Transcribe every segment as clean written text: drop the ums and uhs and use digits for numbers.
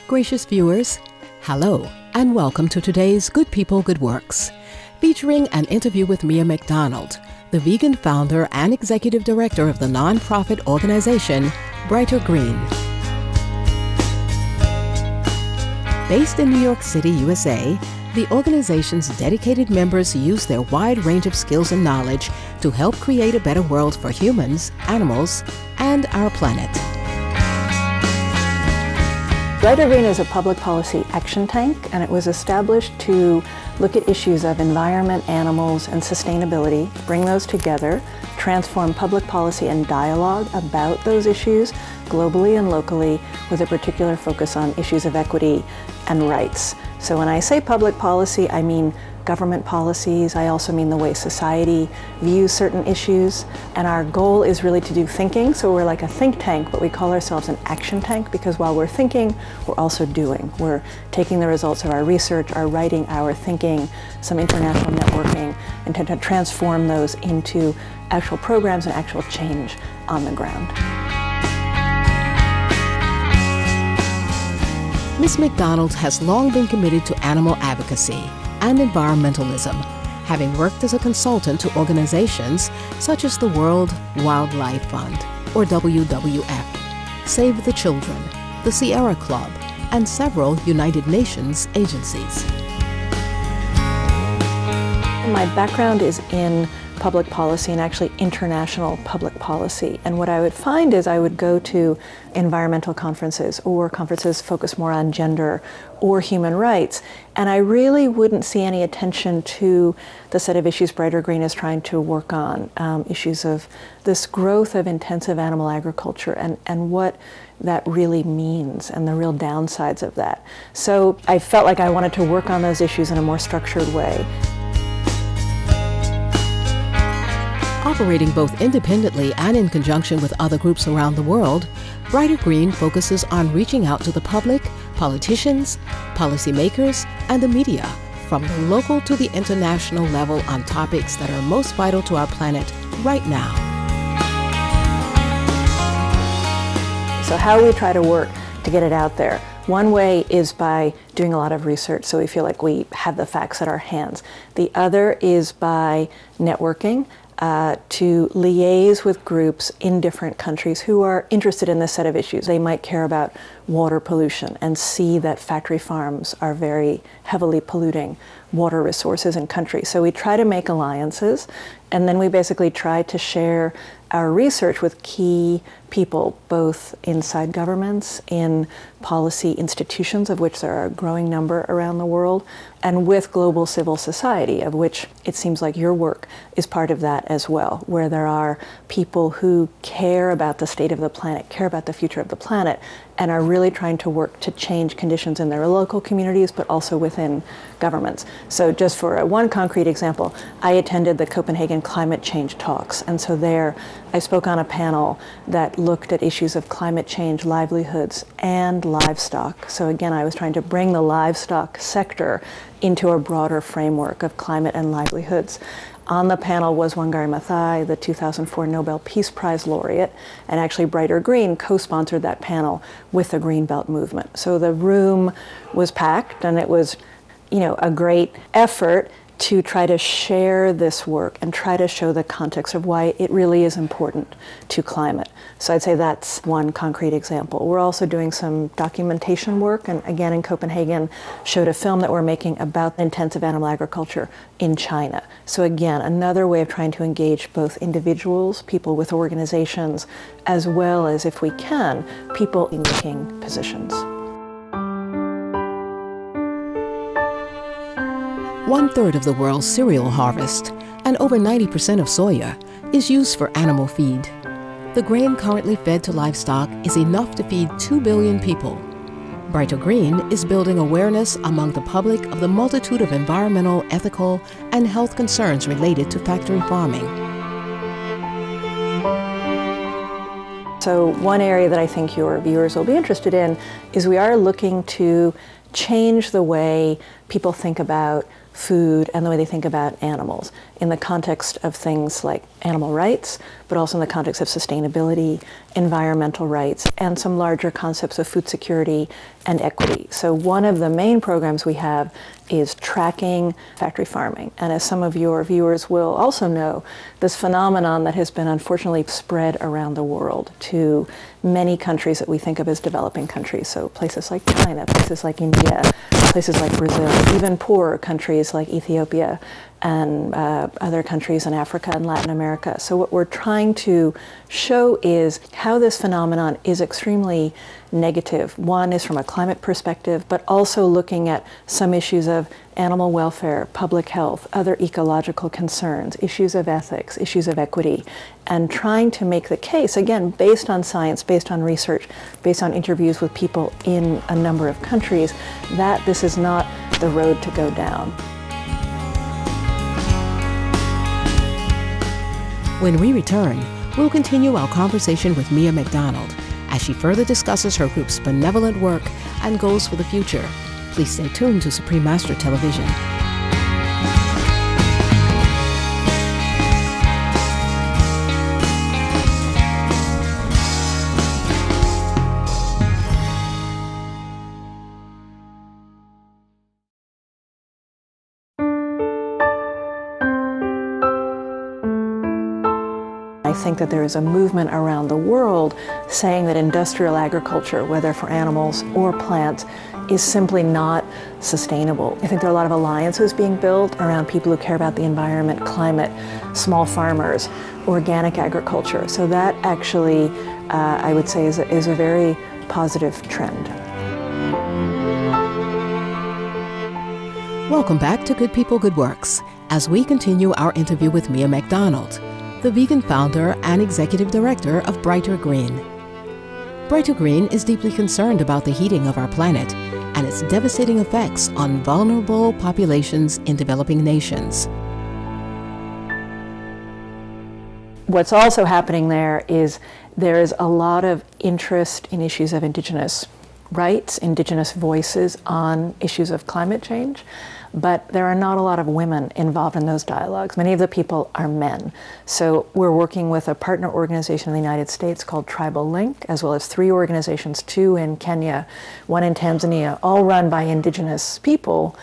Gracious viewers, hello and welcome to today's Good People, Good Works, featuring an interview with Mia MacDonald, the vegan founder and executive director of the nonprofit organization Brighter Green. Based in New York City, USA, the organization's dedicated members use their wide range of skills and knowledge to help create a better world for humans, animals, and our planet. Brighter Green is a public policy action tank, and it was established to look at issues of environment, animals, and sustainability, bring those together, transform public policy and dialogue about those issues globally and locally, with a particular focus on issues of equity and rights. So when I say public policy, I mean government policies. I also mean the way society views certain issues. And our goal is really to do thinking. So we're like a think tank, but we call ourselves an action tank because while we're thinking, we're also doing. We're taking the results of our research, our writing, our thinking, some international networking, and to transform those into actual programs and actual change on the ground. Ms. MacDonald has long been committed to animal advocacy and environmentalism, having worked as a consultant to organizations such as the World Wildlife Fund, or WWF, Save the Children, the Sierra Club, and several United Nations agencies. My background is in public policy and actually international public policy. And what I would find is I would go to environmental conferences or conferences focused more on gender or human rights, and I really wouldn't see any attention to the set of issues Brighter Green is trying to work on, issues of this growth of intensive animal agriculture and what that really means and the real downsides of that. So I felt like I wanted to work on those issues in a more structured way. Operating both independently and in conjunction with other groups around the world, Brighter Green focuses on reaching out to the public, politicians, policymakers, and the media, from the local to the international level on topics that are most vital to our planet right now. So how we try to work to get it out there. One way is by doing a lot of research, so we feel like we have the facts at our hands. The other is by networking, to liaise with groups in different countries who are interested in this set of issues. They might care about water pollution and see that factory farms are very heavily polluting water resources in countries. So we try to make alliances, and then we basically try to share our research with key people, both inside governments, in policy institutions, of which there are a growing number around the world, and with global civil society, of which it seems like your work is part of that as well, where there are people who care about the state of the planet, care about the future of the planet, and are really trying to work to change conditions in their local communities, but also within governments. So just for one concrete example, I attended the Copenhagen climate change talks, and so there I spoke on a panel that looked at issues of climate change, livelihoods, and livestock. So again, I was trying to bring the livestock sector into a broader framework of climate and livelihoods. On the panel was Wangari Maathai, the 2004 Nobel Peace Prize laureate, and actually Brighter Green co-sponsored that panel with the Greenbelt movement. So the room was packed, and it was, a great effort to try to share this work and try to show the context of why it really is important to climate. So I'd say that's one concrete example. We're also doing some documentation work, and again in Copenhagen showed a film that we're making about intensive animal agriculture in China. So again, another way of trying to engage both individuals, people with organizations, as well as, if we can, people in leading positions. 1/3 of the world's cereal harvest, and over 90% of soya, is used for animal feed. The grain currently fed to livestock is enough to feed 2 billion people. Brighter Green is building awareness among the public of the multitude of environmental, ethical, and health concerns related to factory farming. So one area that I think your viewers will be interested in is we are looking to change the way people think about food, and the way they think about animals in the context of things like animal rights, but also in the context of sustainability, environmental rights, and some larger concepts of food security and equity. So one of the main programs we have is tracking factory farming. And as some of your viewers will also know, this phenomenon that has been unfortunately spread around the world to many countries that we think of as developing countries. So places like China, places like India, places like Brazil, even poorer countries like Ethiopia and other countries in Africa and Latin America. So what we're trying to show is how this phenomenon is extremely negative. One is from a climate perspective, but also looking at some issues of animal welfare, public health, other ecological concerns, issues of ethics, issues of equity, and trying to make the case, again, based on science, based on research, based on interviews with people in a number of countries, that this is not the road to go down. When we return, we'll continue our conversation with Mia MacDonald as she further discusses her group's benevolent work and goals for the future. Please stay tuned to Supreme Master Television. I think that there is a movement around the world saying that industrial agriculture, whether for animals or plants, is simply not sustainable. I think there are a lot of alliances being built around people who care about the environment, climate, small farmers, organic agriculture. So that actually, I would say, is a very positive trend. Welcome back to Good People, Good Works, as we continue our interview with Mia MacDonald, the vegan founder and executive director of Brighter Green. Brighter Green is deeply concerned about the heating of our planet and its devastating effects on vulnerable populations in developing nations. What's also happening there is a lot of interest in issues of indigenous rights, indigenous voices on issues of climate change, but there are not a lot of women involved in those dialogues. Many of the people are men. So we're working with a partner organization in the United States called Tribal Link, as well as 3 organizations, 2 in Kenya, 1 in Tanzania, all run by indigenous people.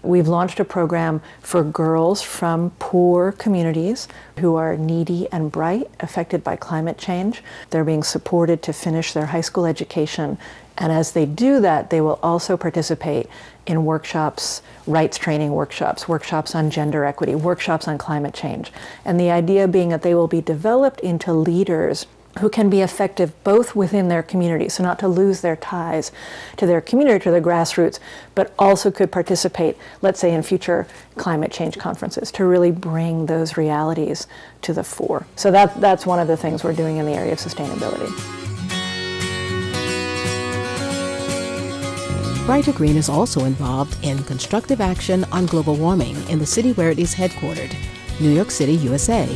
We've launched a program for girls from poor communities who are needy and bright, affected by climate change. They're being supported to finish their high school education. And as they do that, they will also participate in workshops, rights training workshops, workshops on gender equity, workshops on climate change. And the idea being that they will be developed into leaders who can be effective both within their community, so not to lose their ties to their community, to the grassroots, but also could participate, let's say, in future climate change conferences to really bring those realities to the fore. So that's one of the things we're doing in the area of sustainability. Brighter Green is also involved in constructive action on global warming in the city where it is headquartered, New York City, USA.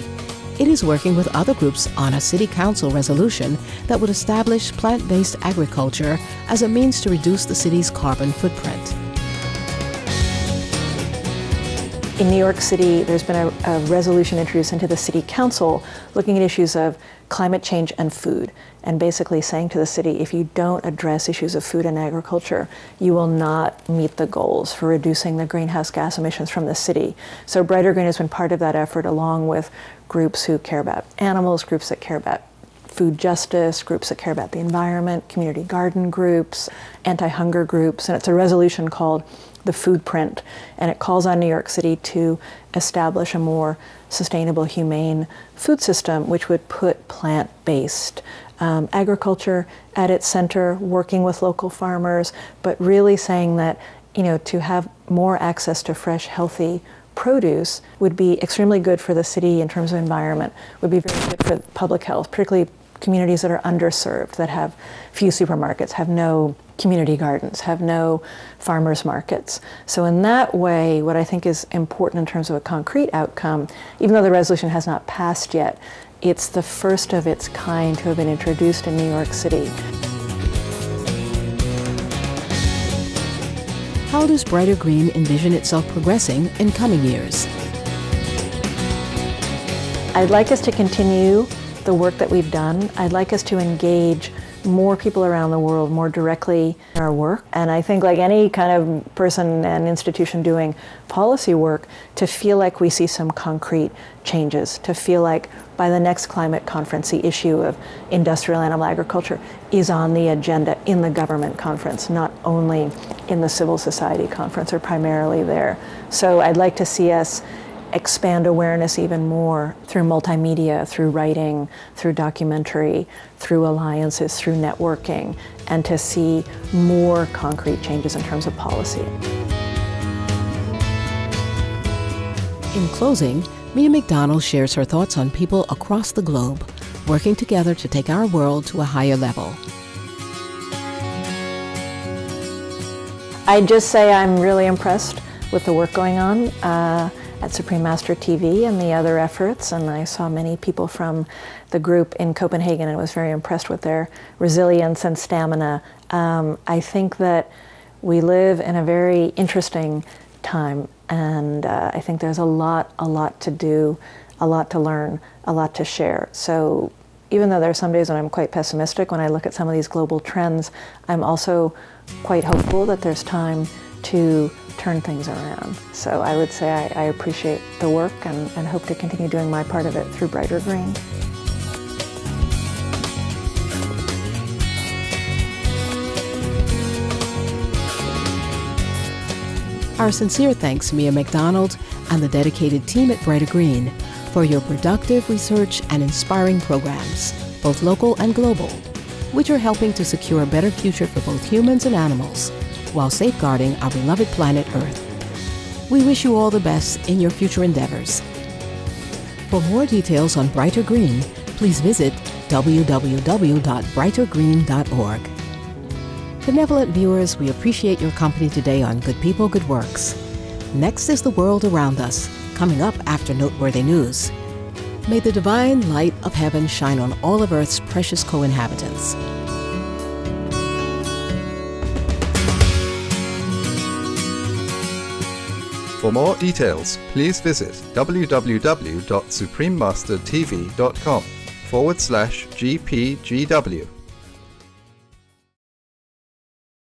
It is working with other groups on a city council resolution that would establish plant-based agriculture as a means to reduce the city's carbon footprint. In New York City, there's been a resolution introduced into the city council looking at issues of climate change and food, and basically saying to the city, if you don't address issues of food and agriculture, you will not meet the goals for reducing the greenhouse gas emissions from the city. So Brighter Green has been part of that effort, along with groups who care about animals, groups that care about food justice, groups that care about the environment, community garden groups, anti-hunger groups, and it's a resolution called the Food Print, and it calls on New York City to establish a more sustainable, humane food system, which would put plant-based agriculture at its center, working with local farmers, but really saying that, you know, to have more access to fresh, healthy produce would be extremely good for the city in terms of environment, would be very good for public health, particularly communities that are underserved, that have few supermarkets, have no community gardens, have no farmers markets. So in that way, what I think is important in terms of a concrete outcome, even though the resolution has not passed yet, it's the first of its kind to have been introduced in New York City. How How does Brighter Green envision itself progressing in coming years? I'd like us to continue the work that we've done. I'd like us to engage more people around the world more directly in our work. And I think, like any kind of person and institution doing policy work, to feel like we see some concrete changes, to feel like by the next climate conference, the issue of industrial animal agriculture is on the agenda in the government conference, not only in the civil society conference or primarily there. So I'd like to see us expand awareness even more through multimedia, through writing, through documentary, through alliances, through networking, and to see more concrete changes in terms of policy. In closing, Mia MacDonald shares her thoughts on people across the globe working together to take our world to a higher level. I'd just say I'm really impressed with the work going on at Supreme Master TV and the other efforts, and I saw many people from the group in Copenhagen and was very impressed with their resilience and stamina. I think that we live in a very interesting time, and I think there's a lot to do, a lot to learn, a lot to share. So even though there are some days when I'm quite pessimistic when I look at some of these global trends, I'm also quite hopeful that there's time to turn things around. So I would say I appreciate the work and hope to continue doing my part of it through Brighter Green. Our sincere thanks, Mia MacDonald and the dedicated team at Brighter Green, for your productive research and inspiring programs, both local and global, which are helping to secure a better future for both humans and animals, while safeguarding our beloved planet Earth. We wish you all the best in your future endeavors. For more details on Brighter Green, please visit www.brightergreen.org. Benevolent viewers, we appreciate your company today on Good People, Good Works. Next is the world around us, coming up after noteworthy news. May the divine light of heaven shine on all of Earth's precious co-inhabitants. For more details, please visit www.suprememastertv.com/GPGW.